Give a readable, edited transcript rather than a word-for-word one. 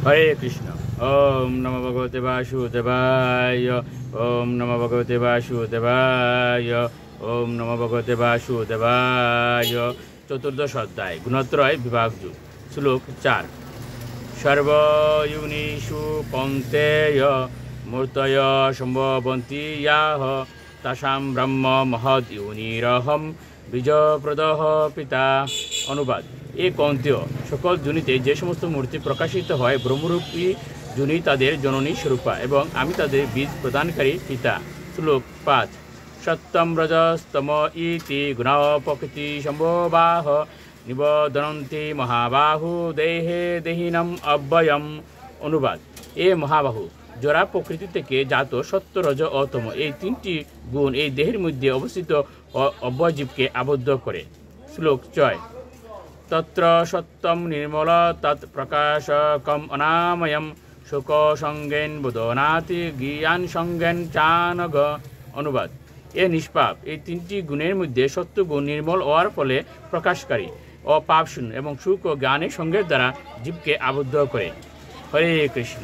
হরে কৃষ্ণ। ওম নমো ভগবতে বাসুদেবায়। ওম নমো ভগবতে বাসুদেবায়। ওম নমো ভগবতে বাসুদেবায়। চতুর্দশ অধ্যায় গুণত্রয় বিভাগযোগ। শ্লোক 4। সর্বয়োনিষু কৌন্তেয় মূর্তয় সম্ভবন্তি ইয়াহ তাসাম ব্রহ্ম মহদ্যোনিরহম বীজপ্রদঃ পিতা। অনুবাদ: এ কৌন্তেয়, সকল যোনিতে যে সমস্ত মূর্তি প্রকাশিত হয় ব্রহ্মরূপী যোনি তাদের জননী স্বরূপা এবং আমি তাদের বীজ প্রদানকারী পিতা। শ্লোক 5। সত্যম রজস্তম ইতি গুণা প্রকৃতি সম্ভবাহ নিবদনন্তি মহাবাহু দেহে দেহিনম অব্যয়ম। অনুবাদ: এ মহাবাহু, জরা প্রকৃতি থেকে জাত সত্য, রজ ও তম এই তিনটি গুণ এই দেহের মধ্যে অবস্থিত অব্যয়জীবকে আবদ্ধ করে। শ্লোক 6। তত্র সত্যম নির্মল তৎ প্রকাশকম অনাময়ম শোক সঙ্গেন বোধনাতি জ্ঞান সঙ্গেন চানগ। অনুবাদ: এ নিষ্পাপ, এই তিনটি গুণের মধ্যে সত্য গুণ নির্মল হওয়ার ফলে প্রকাশকারী ও পাপ শূন্য এবং সুখ ও জ্ঞানের সঙ্গের দ্বারা জীবকে আবদ্ধ করে। হরে কৃষ্ণ।